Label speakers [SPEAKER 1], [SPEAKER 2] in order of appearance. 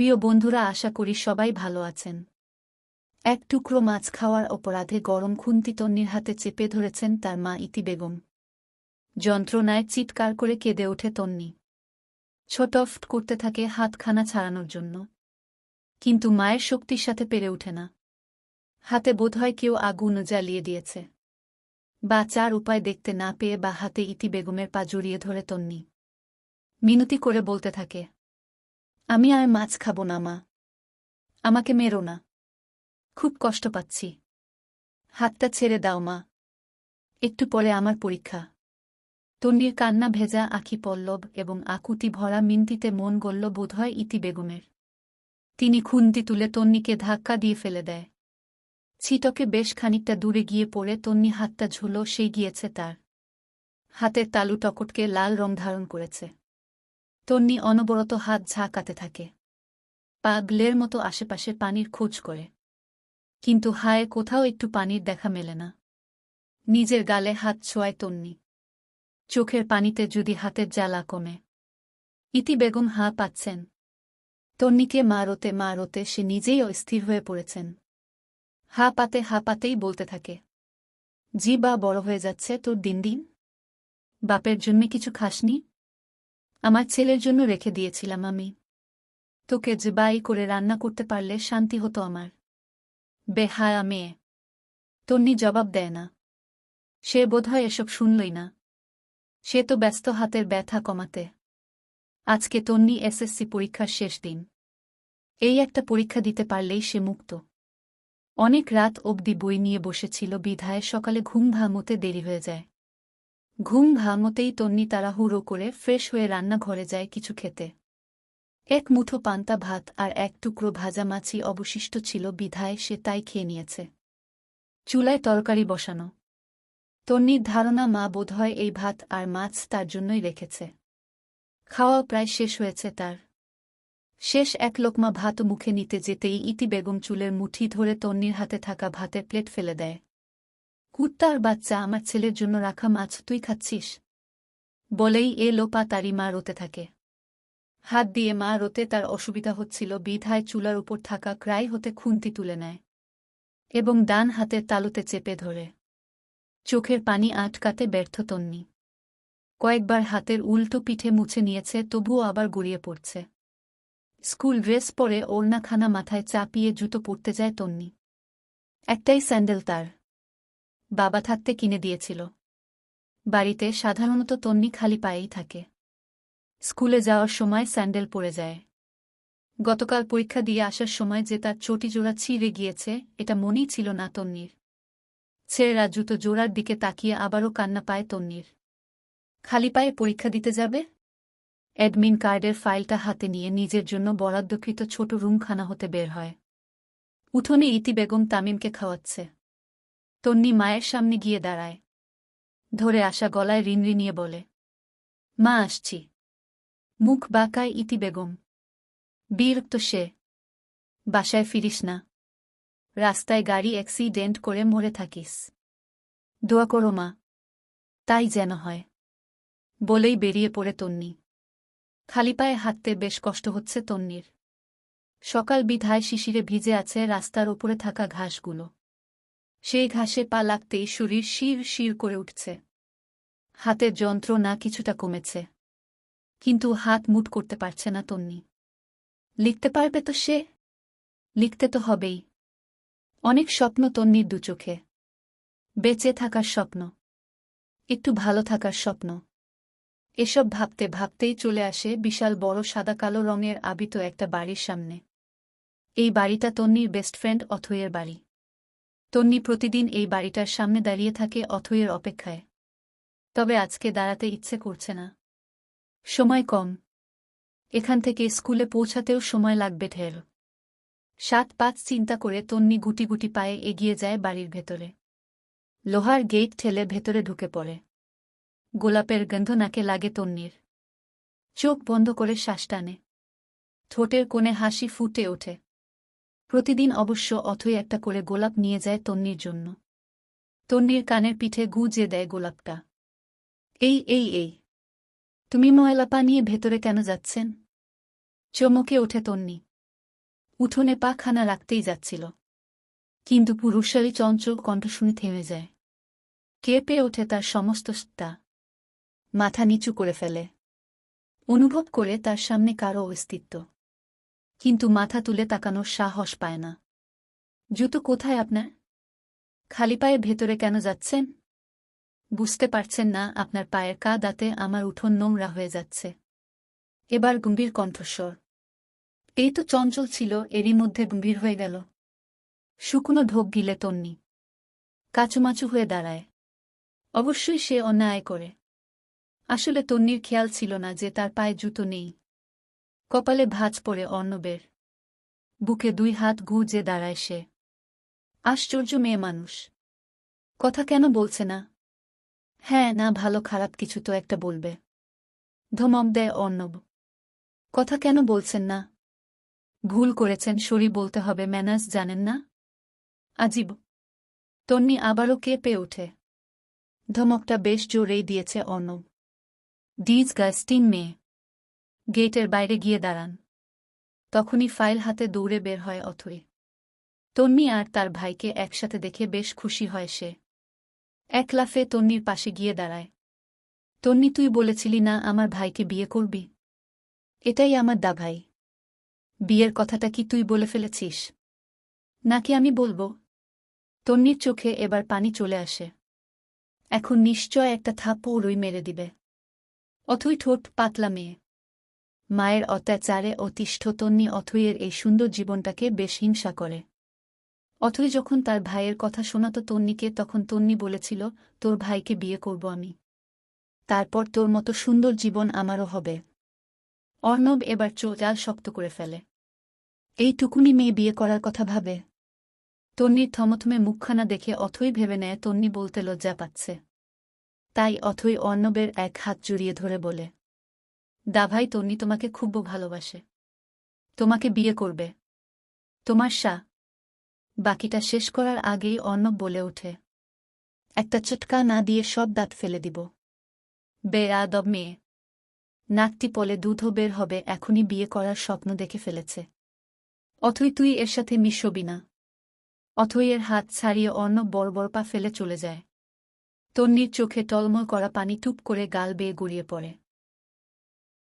[SPEAKER 1] প্রিয় বন্ধুরা, আশা করি সবাই ভালো আছেন। এক টুকরো মাছ খাওয়ার অপরাধে গরম খুন্তি তন্নির হাতে চেপে ধরেছেন তার মা ইতি বেগম। যন্ত্রণায় চিৎকার করে কেঁদে ওঠে তন্নি। ছোটফট করতে থাকে হাতখানা ছাড়ানোর জন্য, কিন্তু মায়ের শক্তির সাথে পেরে ওঠে না। হাতে বোধহয় কেউ আগুন জ্বালিয়ে দিয়েছে, বা চার উপায় দেখতে না পেয়ে বা হাতে ইতি বেগমের পা জড়িয়ে ধরে তন্নি মিনতি করে বলতে থাকে, আমি আর মাছ খাবো না মা, আমাকে মেরো না, খুব কষ্ট পাচ্ছি, হাতটা ছেড়ে দাও মা, একটু পরে আমার পরীক্ষা। তন্নির কান্না ভেজা আঁখি পল্লব এবং আকুতি ভরা মিনতিতে মন গলল বোধহয় ইতি বেগমের। তিনি খুন্তি তুলে তন্নিকে ধাক্কা দিয়ে ফেলে দেয়। ছিটকে বেশ খানিকটা দূরে গিয়ে পড়ে তন্নি হাতটা ঝুলো সেই গিয়েছে তার। হাতের তালু টকটকে লাল রং ধারণ করেছে। তন্নি অনবরত হাত ঝাঁকাতে থাকে, পাগলের মতো আশেপাশে পানির খোঁজ করে, কিন্তু হায় কোথাও একটু পানির দেখা মেলে না। নিজের গালে হাত ছোঁয়ায় তন্নি, চোখের পানিতে যদি হাতের জ্বালা কমে। ইতি বেগম হাঁ পাচ্ছেন। তন্নিকে মারতে সে নিজেই অস্থির হয়ে পড়েছেন। হাঁ পাতেই বলতে থাকে, জি বা বড় হয়ে যাচ্ছে তোর দিন দিন। বাপের জন্যে কিছু খাসনি? আমার ছেলের জন্য রেখে দিয়েছিলাম আমি। তোকে জবাই করে রান্না করতে পারলে শান্তি হতো আমার। বেহায়া মেয়ে। তন্নি জবাব দেয় না। সে বোধহয় এসব শুনলই না। সে তো ব্যস্ত হাতের ব্যথা কমাতে। আজকে তন্নি এসএসসি পরীক্ষার শেষ দিন। এই একটা পরীক্ষা দিতে পারলেই সে মুক্ত। অনেক রাত অবধি বই নিয়ে বসেছিল বিধায় সকালে ঘুম ভাঙতে দেরি হয়ে যায়। ঘুম ভাঙতেই তন্নি তাড়াহুড়ো করে ফ্রেশ হয়ে রান্নাঘরে যায় কিছু খেতে। এক মুঠো পান্তা ভাত আর এক টুকরো ভাজা মাছি অবশিষ্ট ছিল বিধায় সে তাই খেয়ে নিয়েছে। চুলায় তরকারি বসানো। তন্নির ধারণা মা বোধহয় এই ভাত আর মাছ তার জন্যই রেখেছে। খাওয়া প্রায় শেষ হয়েছে তার। শেষ এক লোকমা ভাত মুখে নিতে যেতেই ইতি বেগম চুলের মুঠি ধরে তন্নির হাতে থাকা ভাতের প্লেট ফেলে দেয়। কুত্তার বাচ্চা, আমার ছেলের জন্য রাখা মাছ তুই খাচ্ছিস? বলেই এ লোপা তারি মা রোতে থাকে। হাত দিয়ে মা রোতে তার অসুবিধা হচ্ছিল বিধায় চুলার উপর থাকা ক্রাই হতে খুন্তি তুলে নেয় এবং ডান হাতের তালুতে চেপে ধরে। চোখের পানি আটকাতে ব্যর্থ তন্নি। কয়েকবার হাতের উল্টো পিঠে মুছে নিয়েছে, তবুও আবার গড়িয়ে পড়ছে। স্কুল ড্রেস পরে ওড়নাখানা মাথায় চাপিয়ে জুতো পরতে যায় তন্নি। একটাই স্যান্ডেল তার। বাবা থাকতে কিনে দিয়েছিল। বাড়িতে সাধারণত তন্নি খালি পায়েই থাকে। স্কুলে যাওয়ার সময় স্যান্ডেল পরে যায়। গতকাল পরীক্ষা দিয়ে আসার সময় যে তার চটি জোড়া ছিঁড়ে গিয়েছে এটা মনেই ছিল না তন্নির। ছেলেরা জুতো জোড়ার দিকে তাকিয়ে আবারও কান্না পায় তন্নির। খালি পায়ে পরীক্ষা দিতে যাবে? অ্যাডমিন কার্ডের ফাইলটা হাতে নিয়ে নিজের জন্য বরাদ্দকৃত ছোট রুমখানা হতে বের হয়। উঠোনে ইতি বেগম তামিমকে খাওয়াচ্ছে। তন্নি মায়ের সামনে গিয়ে দাঁড়ায়। ধরে আসা গলায় রিনরিনিয়ে বলে, মা আসছি। মুখ বাঁকায় ইতি বেগম। বিরক্ত সে। বাসায় ফিরিস না। রাস্তায় গাড়ি অ্যাক্সিডেন্ট করে মরে থাকিস। দোয়া করো মা, তাই যেন হয়। বলেই বেরিয়ে পড়ে তন্নি। খালি পায়ে হাঁটতে বেশ কষ্ট হচ্ছে তন্নির। সকাল বিধায় শিশিরে ভিজে আছে রাস্তার ওপরে থাকা ঘাসগুলো। সেই ঘাসে পা লাগতেই শরীর শির শির করে উঠছে। হাতের যন্ত্রণা কিছুটা কমেছে, কিন্তু হাত মুট করতে পারছে না তন্নি। লিখতে পারবে তো সে? লিখতে তো হবেই। অনেক স্বপ্ন তন্নির দুচোখে। বেঁচে থাকার স্বপ্ন, একটু ভালো থাকার স্বপ্ন। এসব ভাবতে ভাবতেই চলে আসে বিশাল বড় সাদা কালো রঙের আবিত একটা বাড়ির সামনে। এই বাড়িটা তন্নির বেস্ট ফ্রেন্ড অথয়ের বাড়ি। তন্নি প্রতিদিন এই বাড়িটার সামনে দাঁড়িয়ে থাকে অথয়ের অপেক্ষায়। তবে আজকে দাঁড়াতে ইচ্ছে করছে না। সময় কম। এখান থেকে স্কুলে পৌঁছাতেও সময় লাগবে ঢের। ৭-৫ চিন্তা করে তন্নি গুটি গুটি পায়ে এগিয়ে যায় বাড়ির ভেতরে। লোহার গেট ঠেলে ভেতরে ঢুকে পড়ে। গোলাপের গন্ধ নাকে লাগে তন্নির। চোখ বন্ধ করে শ্বাস টানে। ঠোঁটের কোণে হাসি ফুটে ওঠে। প্রতিদিন অবশ্য অথই একটা করে গোলাপ নিয়ে যায় তন্নির জন্য। তন্নির কানের পিঠে গুঁজে দেয় গোলাপটা। এই, তুমি ময়লা পা নিয়ে ভেতরে কেন যাচ্ছেন? চমকে ওঠে তন্নি। উঠোনে পা খানা রাখতেই যাচ্ছিল, কিন্তু পুরুষালী চঞ্চল কণ্ঠ শুনে থেমে যায়। কেঁপে ওঠে তার সমস্ত সত্তা। মাথা নিচু করে ফেলে, অনুভব করে তার সামনে কারও অস্তিত্ব, কিন্তু মাথা তুলে তাকানোর সাহস পায় না। জুতো কোথায় আপনার? খালি পায়ে ভেতরে কেন যাচ্ছেন? বুঝতে পারছেন না আপনার পায়ের কাদাতে আমার উঠোন নোংরা হয়ে যাচ্ছে? এবার গম্ভীর কণ্ঠস্বর। এই তো চঞ্চল ছিল, এরই মধ্যে গম্ভীর হয়ে গেল। শুকনো ঢোক গিলে তন্নি কাচুমাচু হয়ে দাঁড়ায়। অবশ্যই সে অন্যায় করে। আসলে তন্নির খেয়াল ছিল না যে তার পায়ে জুতো নেই। কপালে ভাঁজ পড়ে অর্ণবের। বুকে 2 হাত গুজে দাঁড়ায় সে। আশ্চর্য মেয়ে মানুষ, কথা কেন বলছে না? হ্যাঁ না, ভালো খারাপ কিছু তো একটা বলবে। ধমক দেয় অর্ণব। কথা কেন বলছেন না? ভুল করেছেন, সরি বলতে হবে, ম্যানার্স জানেন না? আজীব। তন্নি আবারও কেঁপে ওঠে। ধমকটা বেশ জোরেই দিয়েছে অর্ণব। ডিসগাস্টিং মেয়ে। গেটের বাইরে গিয়ে দাঁড়ান। তখনই ফাইল হাতে দৌড়ে বের হয় অথই। তন্নি আর তার ভাইকে একসাথে দেখে বেশ খুশি হয় সে। এক লাফে তন্নির পাশে গিয়ে দাঁড়ায়। তন্নি, তুই বলেছিলি না আমার ভাইকে বিয়ে করবি? এটাই আমার ভাই। বিয়ের কথাটা কি তুই বলে ফেলেছিস? নাকি আমি বলবো? তন্নির চোখে এবার পানি চলে আসে। এখন নিশ্চয় একটা থাপ্পড়ই মেরে দিবে। অথই ঠোঁট পাতলা মেয়ে। মায়ের অত্যাচারে অতিষ্ঠ তন্নি অথইয়ের এই সুন্দর জীবনটাকে বেশ হিংসা করে। অথই যখন তার ভাইয়ের কথা শোনাত তন্নিকে, তখন তন্নি বলেছিল, তোর ভাইকে বিয়ে করব আমি। তারপর তোর মতো সুন্দর জীবন আমারও হবে। অর্ণব এবার চোয়াল শক্ত করে ফেলে। এইটুকুনি মেয়ে বিয়ে করার কথা ভাবে? তন্নির থমথমে মুখখানা দেখে অথই ভেবে নেয় তন্নি বলতে লজ্জা পাচ্ছে। তাই অথই অর্ণবের এক হাত জড়িয়ে ধরে বলে, ভাই, তন্নি তোমাকে খুব ভালোবাসে। তোমাকে বিয়ে করবে। তোমার বাকিটা শেষ করার আগেই অর্ণব বলে ওঠে, একটা চটকা না দিয়ে সব দাঁত ফেলে দিব। বেয়াদব মেয়ে। নাকটি পলে দুধও বের হবে, এখনই বিয়ে করার স্বপ্ন দেখে ফেলেছে। অথই, তুই এর সাথে মিশবি না। অথইয়ের হাত ছাড়িয়ে অর্ণব বড় পা ফেলে চলে যায়। তন্নির চোখে টলমল করা পানি টুপ করে গাল বেয়ে গড়িয়ে পড়ে।